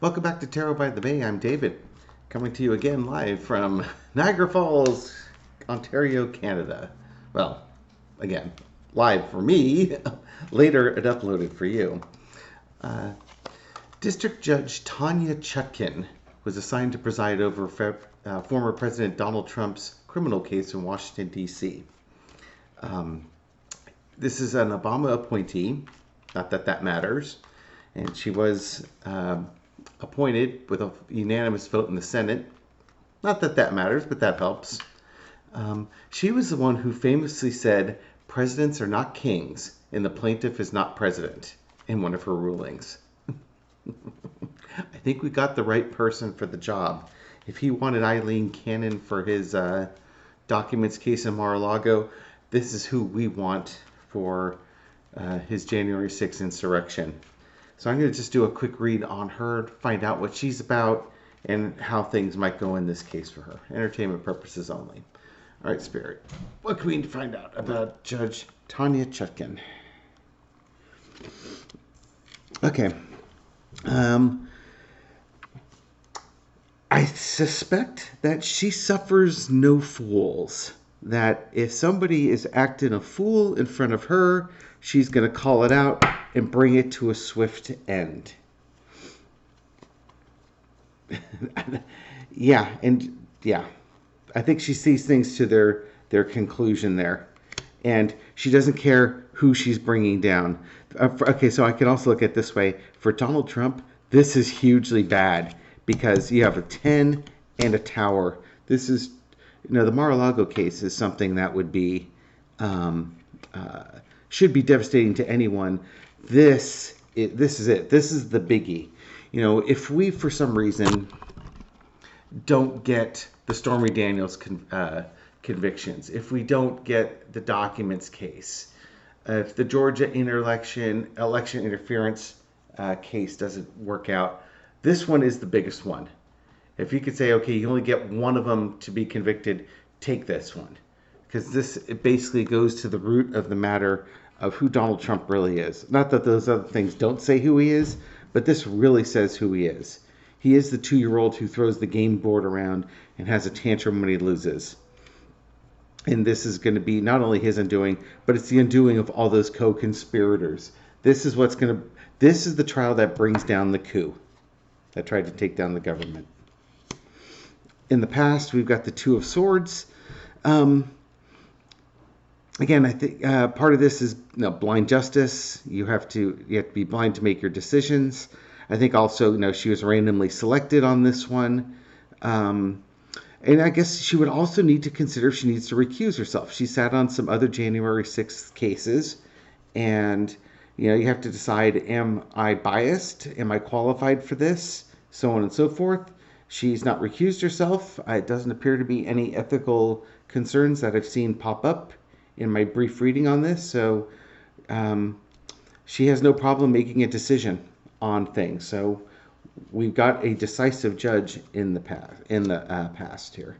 Welcome back to Tarot by the Bay. I'm David, coming to you again live from Niagara Falls, Ontario, Canada. Well, again, live for me, later it uploaded for you. District Judge Tanya Chutkan was assigned to preside over former President Donald Trump's criminal case in Washington, D.C. This is an Obama appointee, not that that matters, and she was appointed with a unanimous vote in the Senate. Not that that matters, but that helps. She was the one who famously said, "Presidents are not kings, and the plaintiff is not president," in one of her rulings. I think we got the right person for the job. If he wanted Eileen Cannon for his documents case in Mar-a-Lago, this is who we want for his January 6th insurrection. So I'm going to just do a quick read on her, find out what she's about, and how things might go in this case for her. Entertainment purposes only. All right, Spirit. What can we find out about Judge Tanya Chutkan? Okay. I suspect that she suffers no fools. That if somebody is acting a fool in front of her, she's going to call it out and bring it to a swift end. Yeah. I think she sees things to their conclusion there. And she doesn't care who she's bringing down. Okay, so I can also look at it this way. For Donald Trump, this is hugely bad because you have a 10 and a tower. This is, the Mar-a-Lago case is something that would be, should be devastating to anyone. This is it. This is the biggie. If we, for some reason, don't get the Stormy Daniels convictions, if we don't get the documents case, if the Georgia election interference case doesn't work out, this one is the biggest one. If you could say, okay, you only get one of them to be convicted, take this one. Because it basically goes to the root of the matter of who Donald Trump really is. Not that those other things don't say who he is, but this really says who he is. He is the 2-year-old who throws the game board around and has a tantrum when he loses. And this is going to be not only his undoing, but it's the undoing of all those co-conspirators. This is the trial that brings down the coup that tried to take down the government. In the past, we've got the Two of Swords. Again, I think part of this is blind justice. You have to be blind to make your decisions. I think also, she was randomly selected on this one. And I guess she would also need to consider if she needs to recuse herself. She sat on some other January 6th cases. And, you have to decide, am I biased? Am I qualified for this? So on and so forth. She's not recused herself. It doesn't appear to be any ethical concerns that I've seen pop up in my brief reading on this. So she has no problem making a decision on things. So we've got a decisive judge in the past here.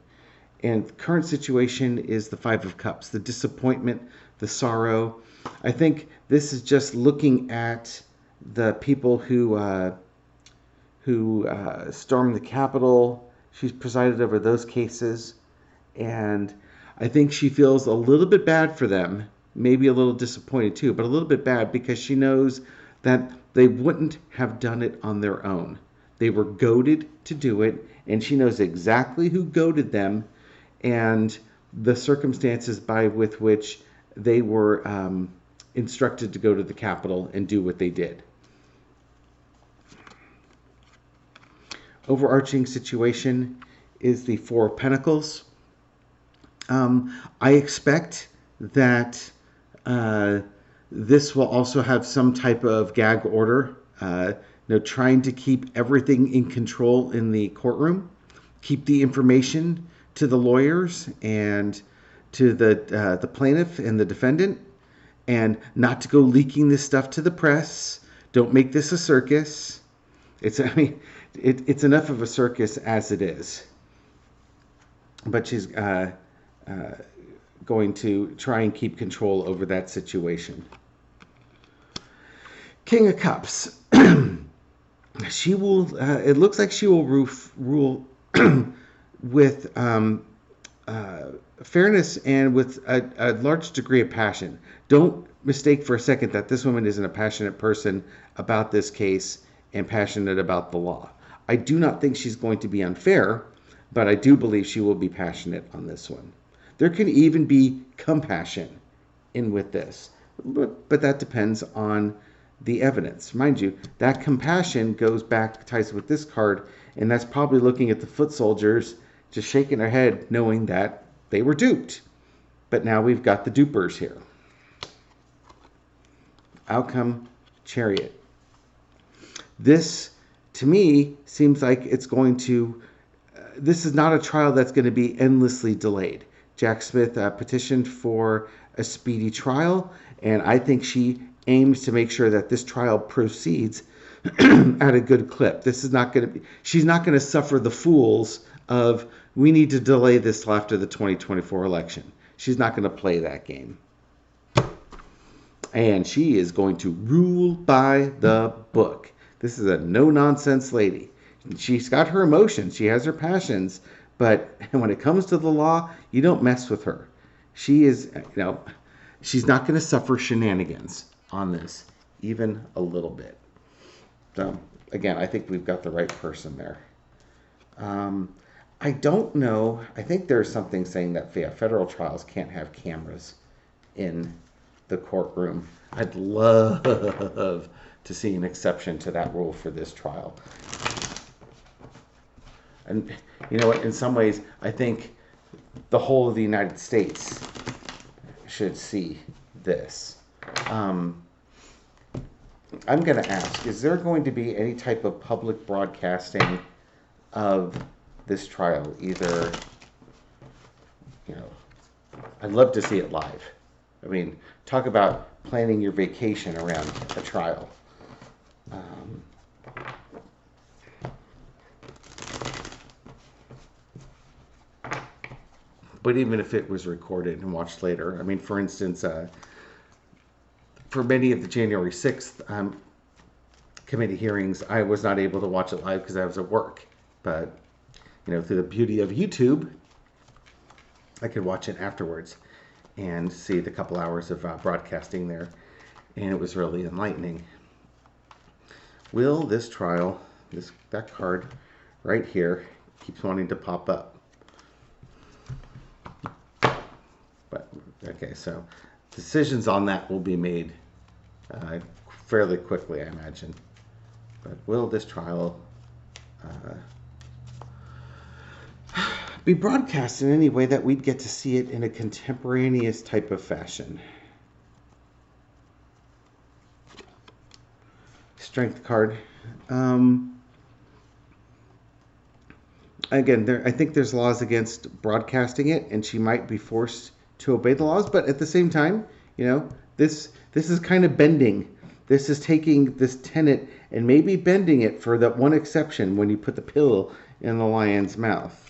And current situation is the Five of Cups, the disappointment, the sorrow. I think this is just looking at the people who stormed the Capitol. She's presided over those cases. And I think she feels a little bit bad for them, maybe a little disappointed too, but a little bit bad because she knows that they wouldn't have done it on their own. They were goaded to do it, and she knows exactly who goaded them and the circumstances with which they were instructed to go to the Capitol and do what they did. Overarching situation is the Four of Pentacles. I expect that this will also have some type of gag order, trying to keep everything in control in the courtroom, keep the information to the lawyers and to the plaintiff and the defendant, and not to go leaking this stuff to the press. Don't make this a circus. It's enough of a circus as it is. But she's going to try and keep control over that situation. King of Cups. she will. It looks like she will rule with fairness and with a large degree of passion. Don't mistake for a second that this woman isn't a passionate person about this case and passionate about the law. I do not think she's going to be unfair, but I do believe she will be passionate on this one. There can even be compassion in with this, but that depends on the evidence. Mind you, that compassion ties with this card, and that's probably looking at the foot soldiers just shaking their head knowing that they were duped. But now we've got the dupers here. Outcome, Chariot. This, to me, seems like it's going to... this is not a trial that's going to be endlessly delayed. Jack Smith petitioned for a speedy trial, and I think she aims to make sure that this trial proceeds at a good clip. This is not going to be... she's not going to suffer the fools of, we need to delay this till after the 2024 election. She's not going to play that game. And she is going to rule by the book. This is a no-nonsense lady. She's got her emotions. She has her passions. But when it comes to the law, you don't mess with her. She is, she's not going to suffer shenanigans on this, even a little bit. So, again, I think we've got the right person there. I don't know. I think there's something saying that federal trials can't have cameras in the courtroom. I'd love to see an exception to that rule for this trial. And you know what? In some ways, I think the whole of the United States should see this. I'm going to ask, is there going to be any type of public broadcasting of this trial? Either, I'd love to see it live. I mean, talk about planning your vacation around a trial. But even if it was recorded and watched later, I mean, for instance, for many of the January 6th committee hearings, I was not able to watch it live because I was at work. But, through the beauty of YouTube, I could watch it afterwards and see the couple hours of broadcasting there. And it was really enlightening. Will this trial, that card right here, keeps wanting to pop up. But, okay, so decisions on that will be made fairly quickly, I imagine. But will this trial be broadcast in any way that we'd get to see it in a contemporaneous type of fashion? Strength card. Again, I think there's laws against broadcasting it, and she might be forced to obey the laws. But at the same time, this is kind of bending. This is taking this tenet and maybe bending it for that one exception when you put the pill in the lion's mouth.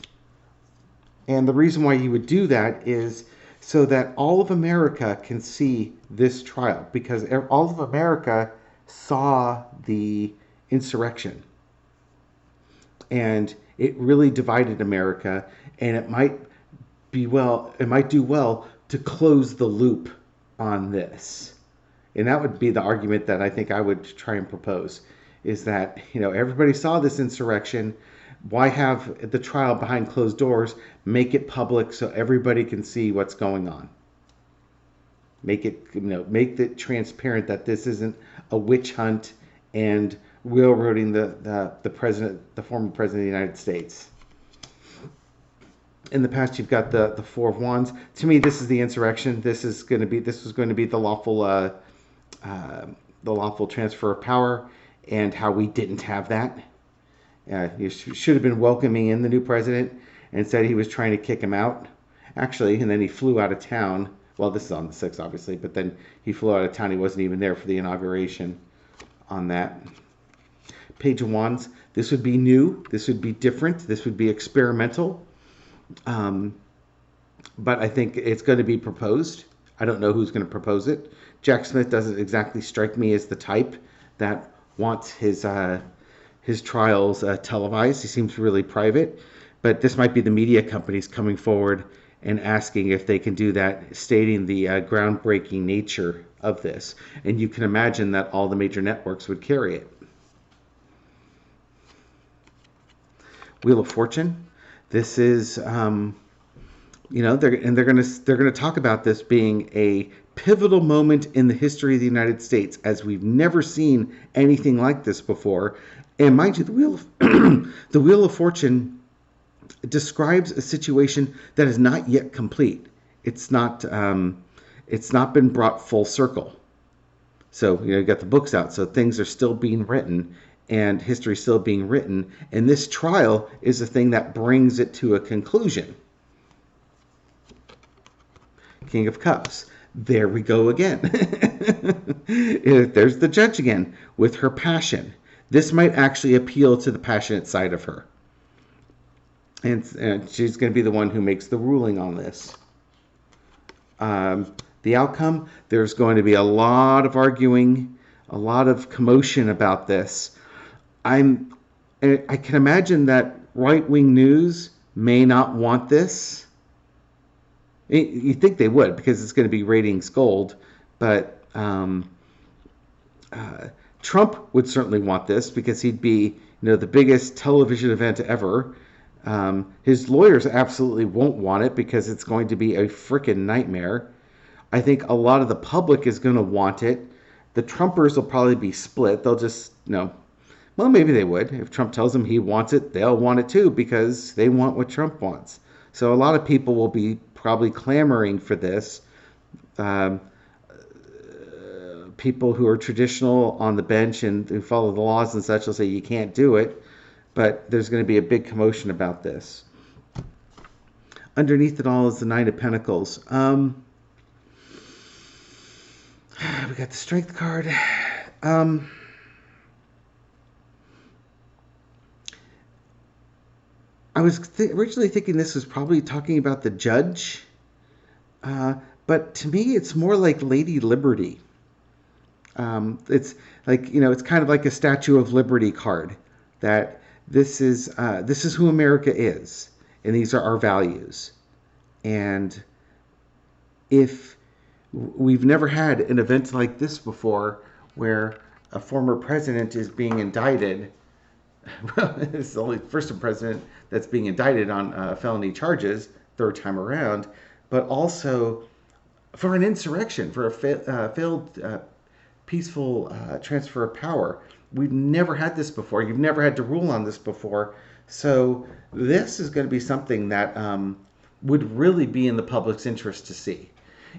And the reason why you would do that is so that all of America can see this trial, because all of America saw the insurrection. And it really divided America, and it might do well to close the loop on this. And that would be the argument that I think I would try and propose, is that, everybody saw this insurrection. Why have the trial behind closed doors? Make it public so everybody can see what's going on. Make it transparent that this isn't a witch hunt and railroading the former president of the United States. In the past, you've got the Four of Wands. To me, this is the insurrection. This was going to be the lawful transfer of power, and how we didn't have that. You should have been welcoming in the new president, and said he was trying to kick him out. Actually, and then he flew out of town. Well, this is on the 6th, obviously, but then he flew out of town. He wasn't even there for the inauguration on that. Page of Wands. This would be new. This would be different. This would be experimental. But I think it's going to be proposed. I don't know who's going to propose it. Jack Smith doesn't exactly strike me as the type that wants his his trials televised. He seems really private, but this might be the media companies coming forward and asking if they can do that, stating the groundbreaking nature of this. And you can imagine that all the major networks would carry it. Wheel of Fortune. This is, they're going to talk about this being a pivotal moment in the history of the United States, as we've never seen anything like this before. And mind you, the Wheel of Fortune describes a situation that is not yet complete. It's not been brought full circle. So you got the books out, so things are still being written and history still being written. And this trial is the thing that brings it to a conclusion. King of Cups. There we go again. There's the judge again with her passion. This might actually appeal to the passionate side of her. And she's going to be the one who makes the ruling on this. The outcome, there's going to be a lot of arguing, a lot of commotion about this. I can imagine that right-wing news may not want this. You think they would, because it's going to be ratings gold, but Trump would certainly want this because he'd be, the biggest television event ever. His lawyers absolutely won't want it because it's going to be a freaking nightmare. I think a lot of the public is going to want it. The Trumpers will probably be split. They'll just, well, maybe they would. If Trump tells them he wants it, they'll want it too because they want what Trump wants. So a lot of people will be probably clamoring for this. People who are traditional on the bench and who follow the laws and such will say you can't do it. But there's going to be a big commotion about this. Underneath it all is the Nine of Pentacles. We got the Strength card. I was originally thinking this was probably talking about the judge. But to me, it's more like Lady Liberty. It's like, it's kind of like a Statue of Liberty card. That this is who America is, and these are our values. And if we've never had an event like this before, where a former president is being indicted, well, it's the only first president that's being indicted on felony charges, third time around, but also for an insurrection, for a failed peaceful transfer of power. We've never had this before. You've never had to rule on this before. So this is going to be something that would really be in the public's interest to see.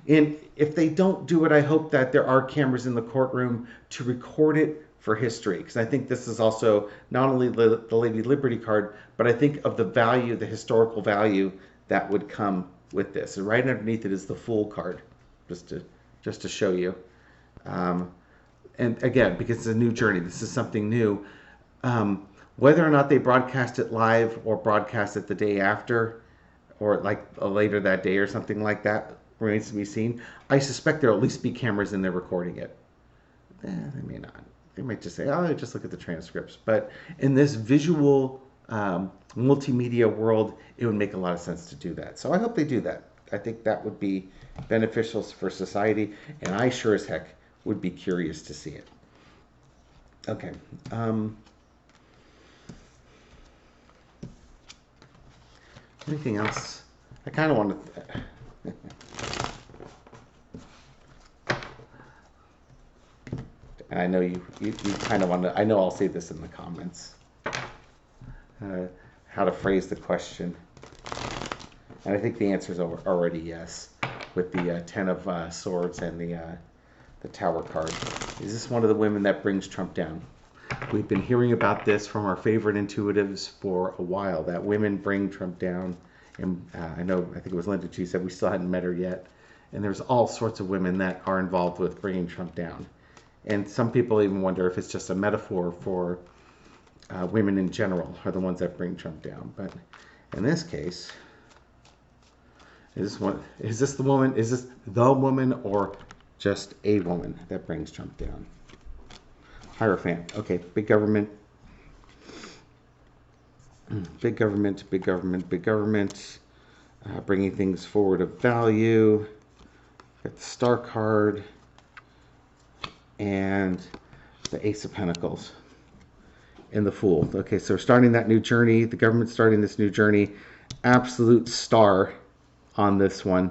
And if they don't do it, I hope that there are cameras in the courtroom to record it for history. Because I think this is also not only the Lady Liberty card, but I think of the value, the historical value that would come with this. And right underneath it is the Fool card, just to show you. And again, because it's a new journey, this is something new. Whether or not they broadcast it live or broadcast it the day after, or like later that day or something like that, remains to be seen. I suspect there'll at least be cameras in there recording it. They may not. They might just say, oh, just look at the transcripts. But in this visual multimedia world, it would make a lot of sense to do that. So I hope they do that. I think that would be beneficial for society, and I sure as heck would be curious to see it. Okay. Anything else? I kind of want to... And I know you kind of want to... I know I'll say this in the comments. How to phrase the question. And I think the answer is already yes, with the Ten of Swords and the Tower card. Is this one of the women that brings Trump down? We've been hearing about this from our favorite intuitives for a while, that women bring Trump down. And I think it was Linda G said we still hadn't met her yet. And there's all sorts of women that are involved with bringing Trump down. And some people even wonder if it's just a metaphor for women in general are the ones that bring Trump down. But in this case, is this the woman or just a woman that brings Trump down? Hierophant. Okay, big government. Big government, big government, big government. Bringing things forward of value. Got the Star card. And the Ace of Pentacles. And the Fool. Okay, so we're starting that new journey. The government's starting this new journey. Absolute star on this one.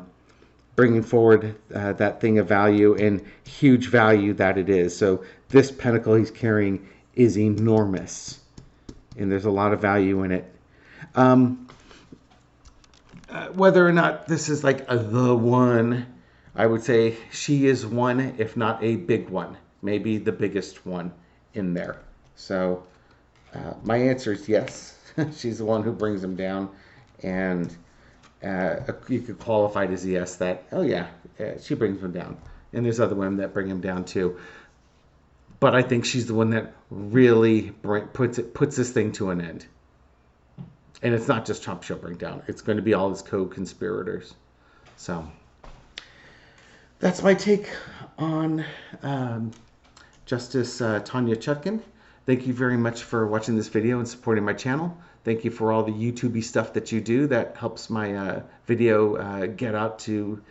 Bringing forward that thing of value, and huge value that it is. So this pentacle he's carrying is enormous. And there's a lot of value in it. Whether or not this is like the one, I would say she is one, if not a big one. Maybe the biggest one in there. So my answer is yes. She's the one who brings him down. And you could qualify it as yes, that, oh yeah, she brings him down. And there's other women that bring him down too. But I think she's the one that really puts this thing to an end. And it's not just Trump she'll bring down. It's going to be all his co-conspirators. So that's my take on Justice Tanya Chutkan. Thank you very much for watching this video and supporting my channel. Thank you for all the YouTube-y stuff that you do. That helps my video get out to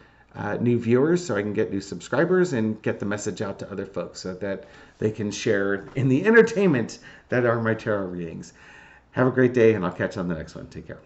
new viewers, so I can get new subscribers and get the message out to other folks so that they can share in the entertainment that are my tarot readings. Have a great day, and I'll catch you on the next one. Take care.